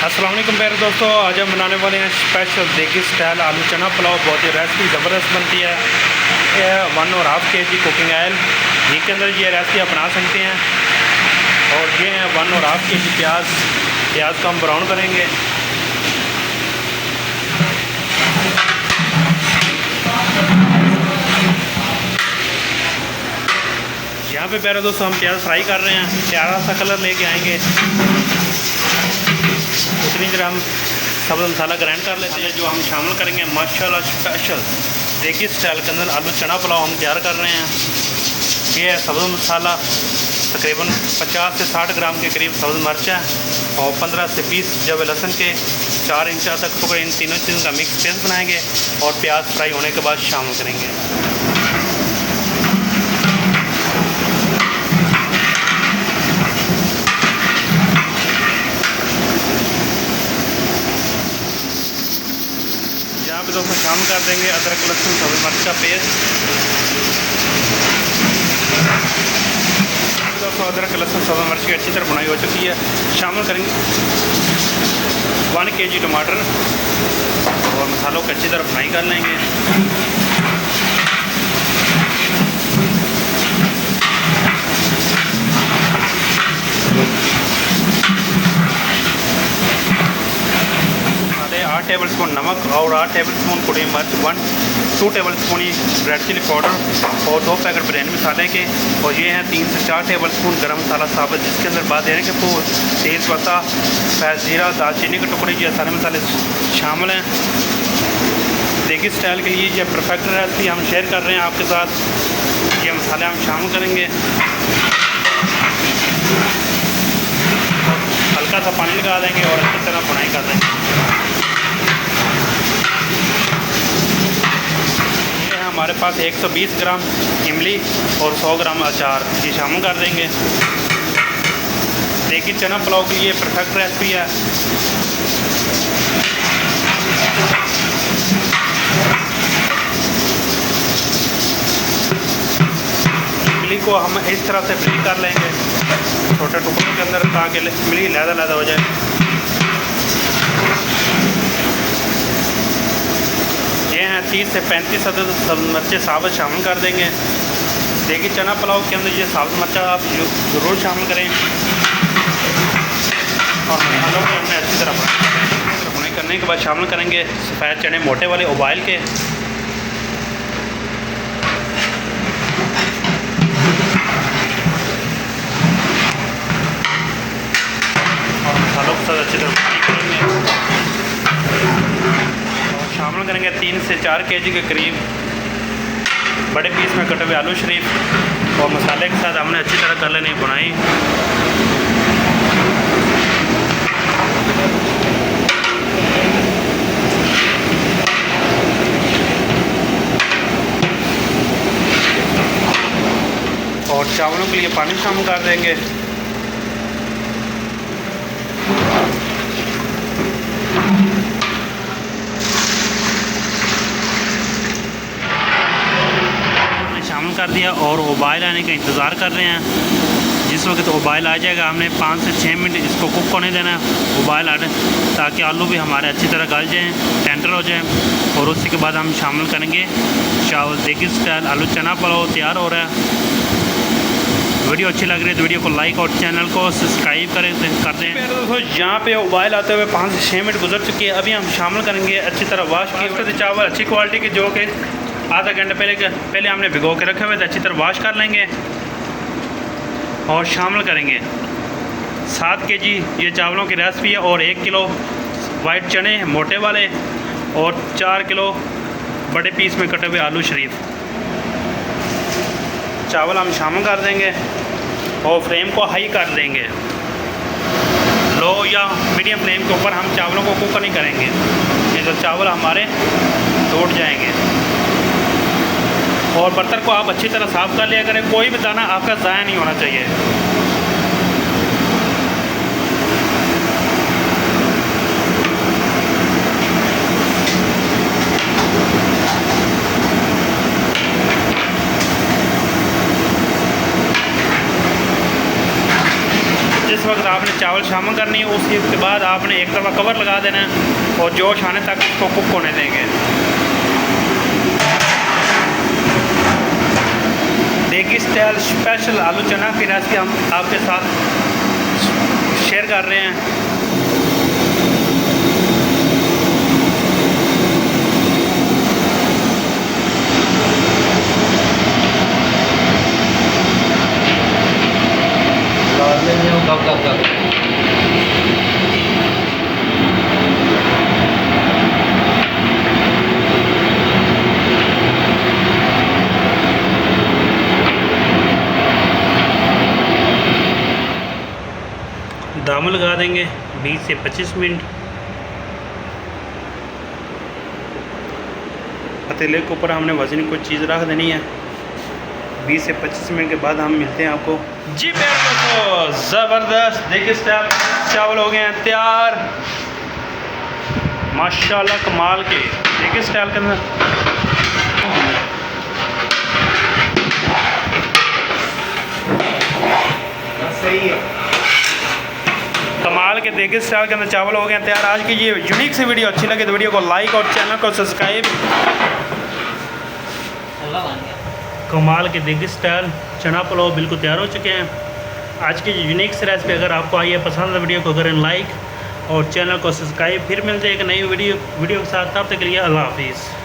अस्सलाम वालेकुम प्यारे दोस्तों, आज हम बनाने वाले हैं स्पेशल देगी स्टाइल आलू चना पुलाव। बहुत ही रेसिपी ज़बरदस्त बनती है। यह 1.5 kg कुकिंग ऑयल, घी के अंदर ये रेसिपी आप बना सकते हैं। और ये है 1.5 kg प्याज को हम ब्राउन करेंगे। यहाँ पे प्यारे दोस्तों हम प्याज फ्राई कर रहे हैं, प्यारा सा कलर लेके आएंगे। उतनी देर हम सब्ज़ मसाला ग्राइंड कर लेते हैं। जो हम शामिल करेंगे माशाल्लाह स्पेशल देगी स्टाइल के अंदर आलू चना पुलाव हम तैयार कर रहे हैं। ये है सब्ज़ मसाला, तकरीबन 50 से 60 ग्राम के करीब सब्ज़ मिर्च है और 15 से 20 जब लहसुन के 4 इंच तक टुकड़े। इन तीनों चीज़ों का मिक्स पेस्ट बनाएंगे और प्याज फ्राई होने के बाद शामिल करेंगे। यहाँ पे दोस्तों शामिल कर देंगे अदरक लहसुन सब्ज़ मिर्च का पेस्ट। दोस्तों अदरक लहसुन सब्ज़ मिर्च की अच्छी तरह बुनाई हो चुकी है। शामिल करेंगे 1 kg टमाटर और मसालों को अच्छी तरह फ्राई कर लेंगे। आधे 8 टेबल स्पून नमक और 8 टेबल स्पून कुटी मिर्च, 2 tablespoon red chilli powder और 2 पैकेट बिरयानी मसाले के। और ये हैं 3 से 4 टेबल स्पून गर्म मसाला साबुत, जिसके अंदर बाद देने के फूल, तेज़ पत्ता, फैज़ जीरा, दालचीनी के टुकड़े, ये सारे मसाले शामिल हैं। देगी स्टाइल के लिए ये परफेक्ट रेसिपी हम शेयर कर रहे हैं आपके साथ। ये मसाले हम शामिल करेंगे। हल्का सा पानी लगा देंगे और अच्छी तरह बुनाई कर देंगे। ये है हमारे पास 120 ग्राम इमली और 100 ग्राम अचार, ये शामिल कर देंगे। देगी चना पुलाव के लिए परफेक्ट रेसिपी है। इमली को हम इस तरह से फ्री कर लेंगे छोटे टुकड़ों के अंदर, ताकि इमली लहदा हो जाए। ये हैं 30 से 35 अदद सब्ज़ मिर्चें साबुत शामिल कर देंगे। देगी चना पुलाव के अंदर ये साबुत मिर्चा आप ज़रूर शामिल करें। और मसालों को हमने अच्छी तरह भुनाई करने के बाद शामिल करेंगे सफ़ेद चने मोटे वाले उबाल के। और मसालों के साथ अच्छी तरह फ्राई करेंगे। और शामिल करेंगे 3 से 4 kg के करीब बड़े पीस में कटे हुए आलू शरीफ। और मसाले के साथ हमने अच्छी तरह कर लेनी बुनाई। और चावलों के लिए पानी शामिल कर देंगे। शामिल कर दिया और उबाल आने का इंतज़ार कर रहे हैं। जिस वक्त उबाल आ जाएगा हमने 5 से 6 मिनट इसको कुक होने देना है, उबाल आने, ताकि आलू भी हमारे अच्छी तरह गल जाएँ, टेंडर हो जाए। और उसी के बाद हम शामिल करेंगे चावल। देगी स्टाइल आलू चना पुलाव तैयार हो रहा है। वीडियो अच्छी लग रही है तो वीडियो को लाइक और चैनल को सब्सक्राइब कर दें। दोस्तों यहाँ पे उबाल आते हुए 5 से 6 मिनट गुजर चुकी है। अभी हम शामिल करेंगे अच्छी तरह वाश किए चावल, अच्छी क्वालिटी के, जो कि आधा घंटे पहले हमने भिगो के रखे हुए थे। अच्छी तरह वाश कर लेंगे और शामिल करेंगे 7 kg ये चावलों की रेसिपी है। और 1 किलो वाइट चने मोटे वाले और 4 किलो बड़े पीस में कटे हुए आलू शरीफ। चावल हम शामिल कर देंगे और फ्लेम को हाई कर देंगे। लो या मीडियम फ्लेम के ऊपर हम चावलों को कुक नहीं करेंगे, नहीं तो चावल हमारे टूट जाएंगे। और बर्तन को आप अच्छी तरह साफ़ कर लिया करें, कोई भी दाना आपका ज़ाया नहीं होना चाहिए। जिस वक्त आपने चावल शाम करनी है। उसके बाद आपने एक दफ़ा कवर लगा देना है और जोश आने तक इसको कुक होने देंगे। देगी स्टाइल स्पेशल आलू चना की रेसिपी हम आपके साथ शेयर कर रहे हैं। दाम लगा देंगे 20 से 25 मिनट। पतीले के ऊपर हमने वजन कोई चीज़ रख देनी है। 20 से 25 मिनट के बाद हम मिलते हैं आपको। जी तो ज़बरदस्त देखिए स्टाइल चावल हो गए हैं तैयार माशाल्लाह कमाल के। देखिए स्टाइल के अंदर सही है कमाल के। देखिए स्टाइल के अंदर चावल हो गए हैं तैयार। आज की ये यूनिक सी वीडियो अच्छी लगे तो वीडियो को लाइक और चैनल को सब्सक्राइब। कमाल के देखिए स्टाइल चना पुलाव बिल्कुल तैयार हो चुके हैं। आज की यूनिक सी रेसिपी अगर आपको आई है पसंद है वीडियो को करें लाइक और चैनल को सब्सक्राइब। फिर मिलते हैं एक नई वीडियो के साथ। तब तक के लिए अल्लाह हाफिज़।